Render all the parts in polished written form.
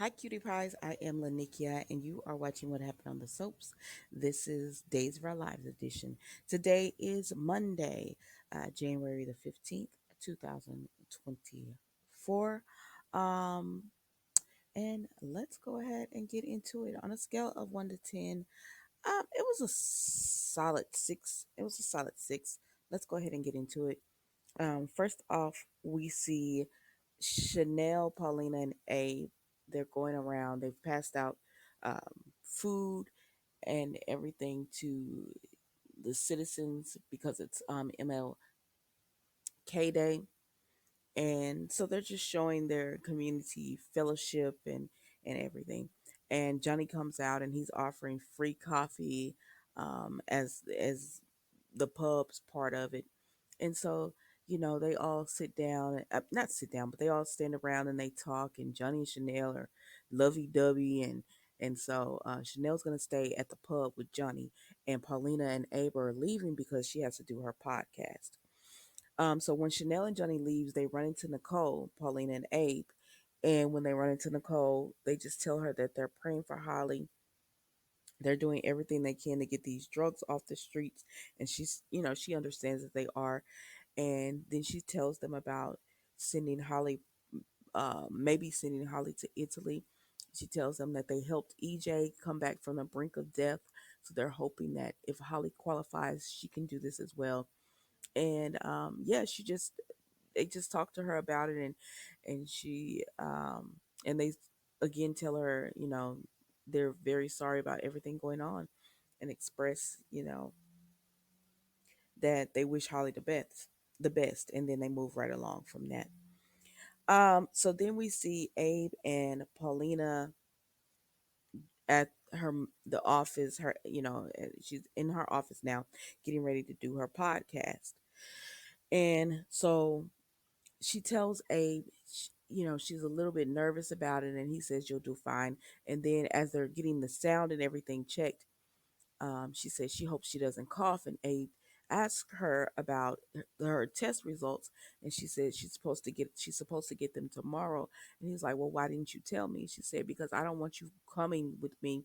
Hi, cutie pies. I am Lanikia, and you are watching What Happened on the Soaps. This is Days of Our Lives edition. Today is Monday, January the 15th, 2024. Um, and let's go ahead and get into it. On a scale of 1 to 10, it was a solid 6. It was a solid 6. Let's go ahead and get into it. First off, we see Chanel, Paulina, and Abe. They're going around. They've passed out food and everything to the citizens because it's MLK Day, and so they're just showing their community fellowship and everything. And Johnny comes out and he's offering free coffee as the pub's part of it. And so they all sit down, not sit down, but they all stand around and they talk. And Johnny and Chanel are lovey-dovey, and so Chanel's gonna stay at the pub with Johnny, and Paulina and Abe are leaving because she has to do her podcast. So when Chanel and Johnny leaves, they run into Nicole, Paulina, and Abe. And when they run into Nicole, they just tell her that they're praying for Holly. They're doing everything they can to get these drugs off the streets. And she understands that they are. And then she tells them about sending Holly, maybe sending Holly to Italy. She tells them that they helped EJ come back from the brink of death. So they're hoping that if Holly qualifies, she can do this as well. And yeah, they just talk to her about it, and she and they again tell her, they're very sorry about everything going on, and express, that they wish Holly the best, and then they move right along from that. So then we see Abe and Paulina at the office. She's in her office now, getting ready to do her podcast. And so she tells Abe, she's a little bit nervous about it, and he says you'll do fine. And then as they're getting the sound and everything checked, she says she hopes she doesn't cough. And Abe asks her about her test results, and she said she's supposed to get them tomorrow. And he's like, well, why didn't you tell me? She said, because I don't want you coming with me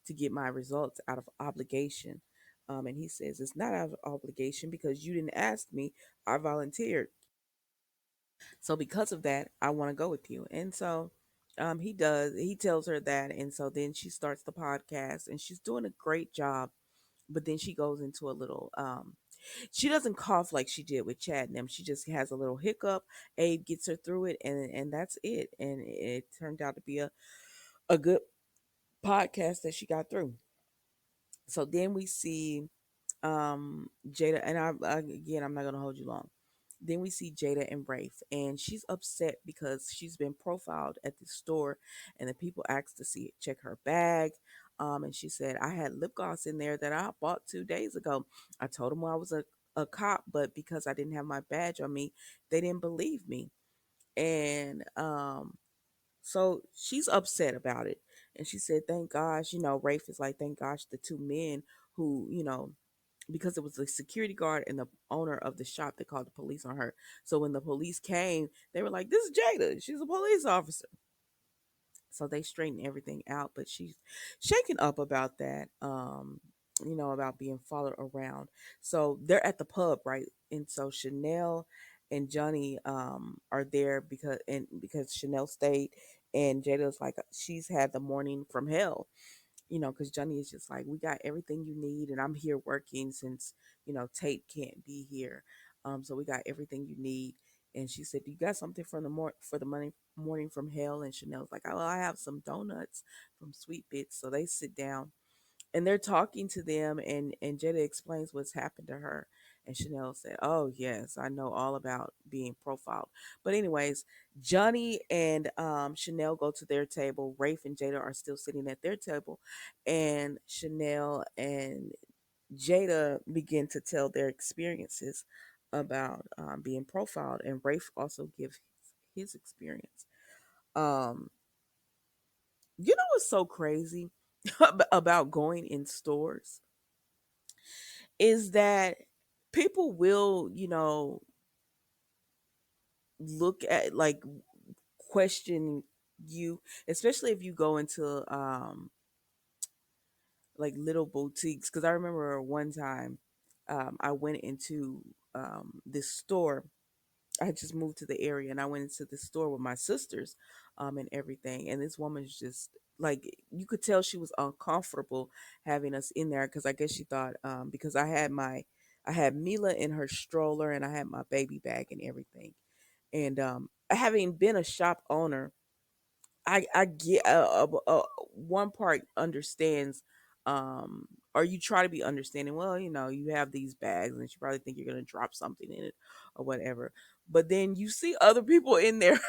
to get my results out of obligation. And he says it's not out of obligation because you didn't ask me. I volunteered. So because of that, I want to go with you. And so he does. He tells her that, and so then she starts the podcast, and she's doing a great job. But then she goes into a little. She doesn't cough like she did with Chad and them. She just has a little hiccup. Abe gets her through it, and that's it. And it turned out to be a good podcast that she got through. So then we see Jada, and again, I'm not gonna hold you long. Then we see Jada and Rafe, and she's upset because she's been profiled at the store, and the people asked to check her bag. And she said, I had lip gloss in there that I bought 2 days ago. I told them I was a cop, but because I didn't have my badge on me, they didn't believe me. And so she's upset about it. And she said, thank gosh, Rafe is like, thank gosh, the two men who, because it was the security guard and the owner of the shop that called the police on her. So when the police came, they were like, this is Jada. She's a police officer. So they straightened everything out, but she's shaken up about that, about being followed around. So they're at the pub, right? And so Chanel and Johnny are there because Chanel stayed, and Jada's like, she's had the morning from hell, because Johnny is just like, we got everything you need, and I'm here working since Tate can't be here, so we got everything you need. And she said, you got something from for the money morning from hell? And Chanel's like, oh, I have some donuts from Sweet Bits. So they sit down and they're talking to them, and Jada explains what's happened to her. And Chanel said, oh yes, I know all about being profiled. But anyways, Johnny and Chanel go to their table. Rafe and Jada are still sitting at their table, and Chanel and Jada begin to tell their experiences about being profiled, and Rafe also gives his experience. um what's so crazy about going in stores is that people will, look at, like, question you, especially if you go into like little boutiques. Because I remember one time I went into this store. I had just moved to the area and I went into the store with my sisters and everything. And this woman's just like, you could tell she was uncomfortable having us in there because I guess she thought, because I had Mila in her stroller and I had my baby bag and everything. And having been a shop owner, I get one part understands, um or you try to be understanding. Well, you have these bags and you probably think you're going to drop something in it or whatever, but then you see other people in there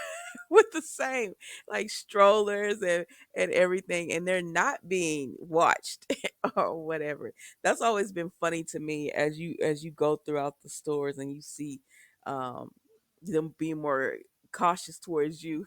with the same like strollers and everything, and they're not being watched or whatever. That's always been funny to me as you go throughout the stores and you see um them being more cautious towards you.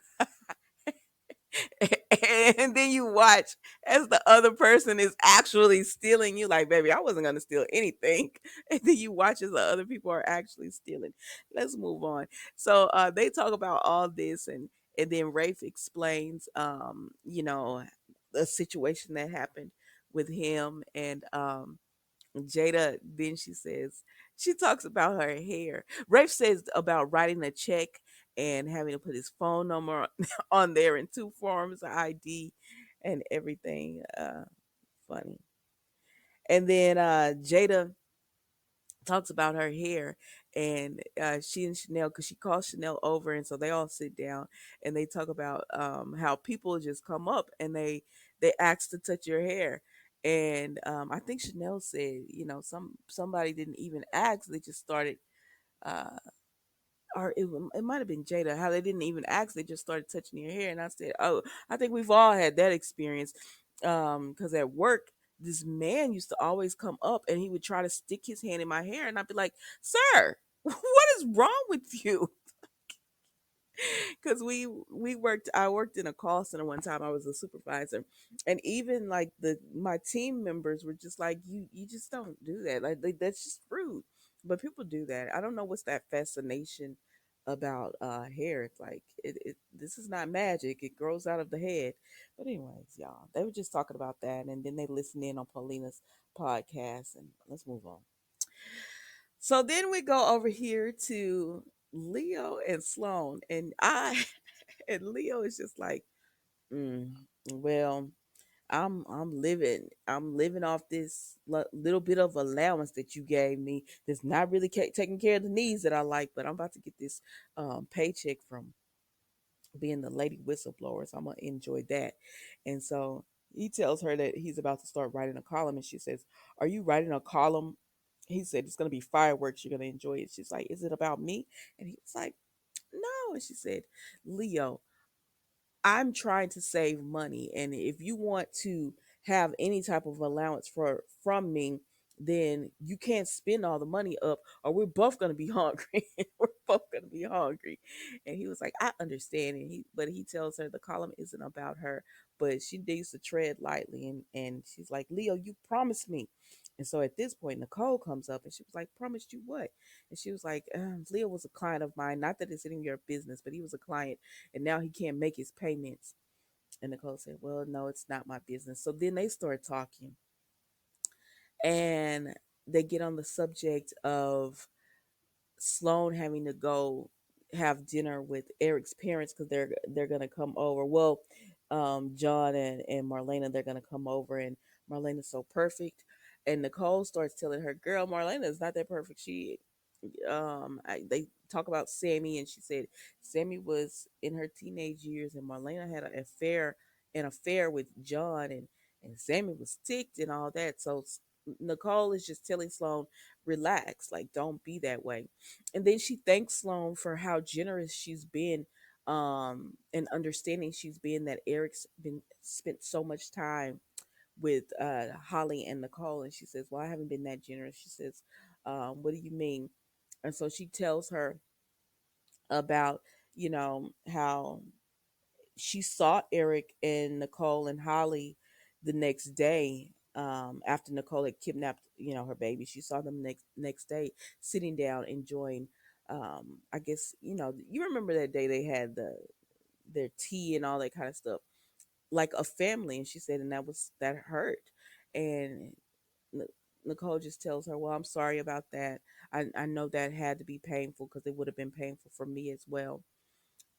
And then you watch as the other person is actually stealing. You like, baby, I wasn't gonna steal anything. And then you watch as the other people are actually stealing. Let's move on. So they talk about all this, and then Rafe explains the situation that happened with him. And Jada, then she talks about her hair. Rafe says about writing a check and having to put his phone number on there in two forms of ID and everything. Funny. And then Jada talks about her hair, and she and Chanel, because she calls Chanel over, and so they all sit down and they talk about how people just come up and they ask to touch your hair. And I think Chanel said, somebody didn't even ask; they just started. Uh, or it might have been Jada, how they didn't even ask, they just started touching your hair. And I said, oh, I think we've all had that experience. Because at work, this man used to always come up and he would try to stick his hand in my hair, and I'd be like, sir, what is wrong with you? Because we worked I worked in a call center one time. I was a supervisor, and even like the my team members were just like, you just don't do that, like that's just rude. But people do that. I don't know what's that fascination about hair. It's like this is not magic, it grows out of the head. But anyways, y'all, they were just talking about that, and then they listened in on Paulina's podcast. And let's move on. So then we go over here to Leo and Sloan, and I and Leo is just like, mm, well, I'm living off this little bit of allowance that you gave me. That's not really taking care of the needs that I like, but I'm about to get this paycheck from being the lady whistleblower, so I'm gonna enjoy that. And so he tells her that he's about to start writing a column, and she says, "Are you writing a column?" He said, "It's gonna be fireworks. You're gonna enjoy it." She's like, "Is it about me?" And he was like, "No." And she said, "Leo, I'm trying to save money, and if you want to have any type of allowance from me, then you can't spend all the money up, or we're both gonna be hungry. We're both gonna be hungry." And he was like, "I understand." But he tells her the column isn't about her, but she needs to tread lightly. And she's like, "Leo, you promised me." And so at this point, Nicole comes up and she was like, "Promised you what?" And she was like, "Leo was a client of mine. Not that it's any of your business, but he was a client, and now he can't make his payments." And Nicole said, "Well, no, it's not my business." So then they start talking, and they get on the subject of Sloan having to go have dinner with Eric's parents because they're gonna come over. Well, John and Marlena, they're gonna come over, and Marlena's so perfect. And Nicole starts telling her, "Girl, Marlena is not that perfect. They talk about Sammy, and she said Sammy was in her teenage years, and Marlena had an affair with John, and Sammy was ticked and all that." So Nicole is just telling Sloan, relax, like don't be that way. And then she thanks Sloan for how generous she's been, and understanding she's been, that Eric's been spent so much time with Holly and Nicole. And she says, "Well, I haven't been that generous." She says, "What do you mean?" And so she tells her about, how she saw Eric and Nicole and Holly the next day, after Nicole had kidnapped, her baby. She saw them next day sitting down enjoying. I guess you remember that day they had their tea and all that kind of stuff, like a family. And she said, and that hurt. And N- Nicole just tells her, "Well, I'm sorry about that. I know that had to be painful because it would have been painful for me as well."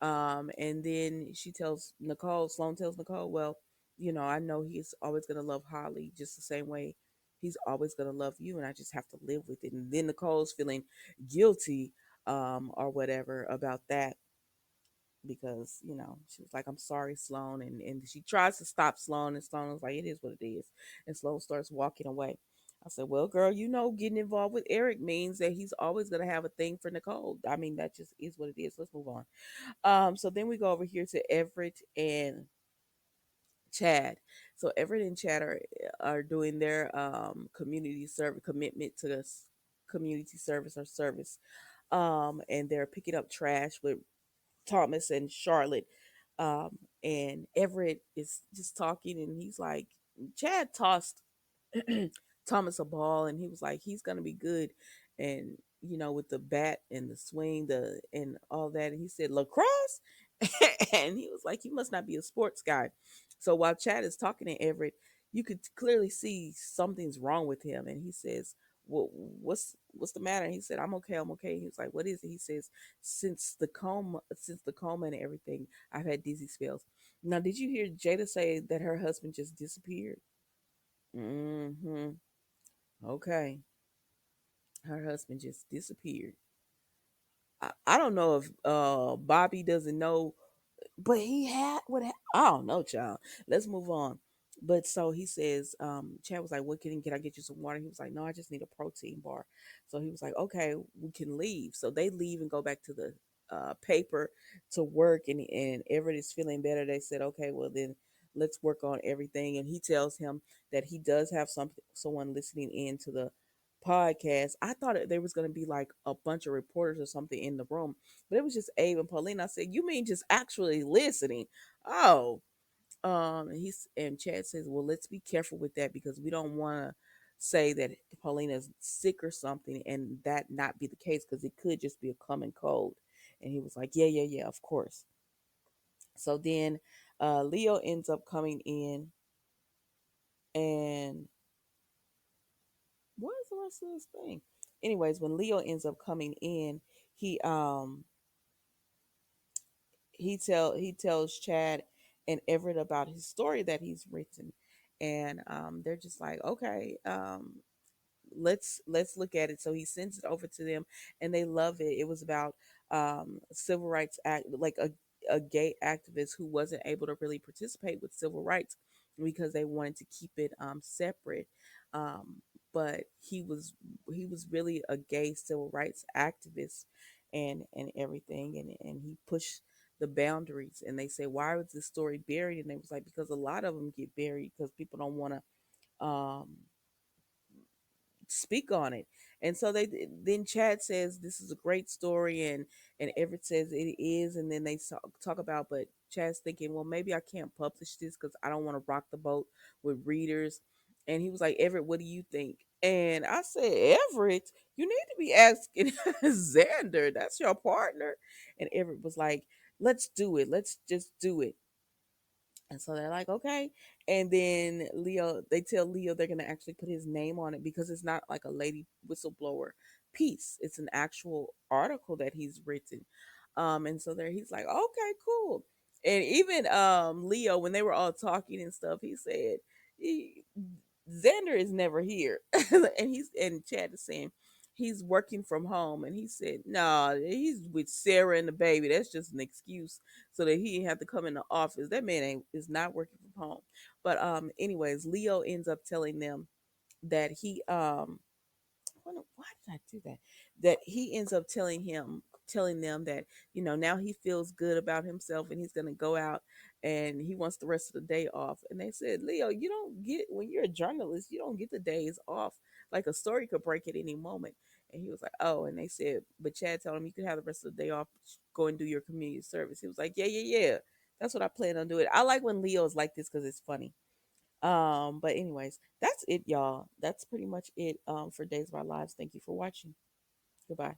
And then she tells Nicole, Sloan tells Nicole, "Well, I know he's always gonna love Holly just the same way he's always gonna love you, and I just have to live with it." And then Nicole's feeling guilty, or whatever about that, because she was like, "I'm sorry, Sloan," and she tries to stop Sloan, and Sloan was like, "It is what it is," and Sloan starts walking away. I said, "Well, girl, getting involved with Eric means that he's always gonna have a thing for Nicole. I mean, that just is what it is. Let's move on." So then we go over here to Everett and Chad. So Everett and Chad are doing their community service commitment to this community service or service, and they're picking up trash with Thomas and Charlotte. And Everett is just talking, and he's like, Chad tossed Thomas a ball, and he was like, he's gonna be good, and with the bat and the swing, and all that. And he said lacrosse, and he was like, you must not be a sports guy. So while Chad is talking to Everett, you could clearly see something's wrong with him, and he says, "Well, what's the matter?" And he said, I'm okay." He was like, "What is it?" He says, since the coma and everything, I've had dizzy spells." Now, did you hear Jada say that her husband just disappeared? Mm-hmm. Okay. Her husband just disappeared. I don't know if Bobby doesn't know, but he had I don't know, child. Let's move on. But so he says, Chad was like, "What can I get you some water?" He was like, "No, I just need a protein bar." So he was like, "Okay, we can leave." So they leave and go back to the paper to work, and Everett is feeling better. They said, "Okay, well then let's work on everything." And he tells him that he does have someone listening in to the podcast. I thought there was going to be like a bunch of reporters or something in the room, but it was just Abe and Pauline. I said, "You mean just actually listening?" Oh, and Chad says, "Well, let's be careful with that because we don't want to say that Paulina's sick or something, and that not be the case because it could just be a common cold." And he was like, "Yeah, yeah, yeah, of course." So then, Leo ends up coming in, and what is the rest of this thing? Anyways, when Leo ends up coming in, he um he tells Chad and Everett about his story that he's written, and they're just like, okay, let's look at it. So he sends it over to them, and they love it. It was about civil rights act, like a gay activist who wasn't able to really participate with civil rights because they wanted to keep it separate. Um, but he was really a gay civil rights activist and everything, and he pushed the boundaries. And they say, why was this story buried? And they was like, because a lot of them get buried because people don't want to speak on it. And so then Chad says this is a great story, and Everett says it is, and then they talk about, but Chad's thinking, well, maybe I can't publish this because I don't want to rock the boat with readers. And he was like, Everett, what do you think? And I said, Everett, you need to be asking Xander. That's your partner. And Everett was like, let's do it. Let's just do it. And so they're like, okay. And then they tell Leo they're going to actually put his name on it because it's not like a lady whistleblower piece. It's an actual article that he's written. And so he's like, okay, cool. And even Leo, when they were all talking and stuff, he said, Xander is never here. And Chad is saying, he's working from home. And he said, nah, he's with Sarah and the baby. That's just an excuse so that he didn't have to come in the office. That man is not working from home. But anyways, Leo ends up telling them that why did I do that? That he ends up telling them that now he feels good about himself, and he's gonna go out, and he wants the rest of the day off. And they said, Leo, you don't get, when you're a journalist, you don't get the days off. Like, a story could break at any moment. And he was like, oh. And they said, but Chad told him you could have the rest of the day off, go and do your community service. He was like, yeah, yeah, yeah. That's what I plan on doing. I like when Leo's like this because it's funny. But anyways, that's it, y'all. That's pretty much it for Days of Our Lives. Thank you for watching. Goodbye.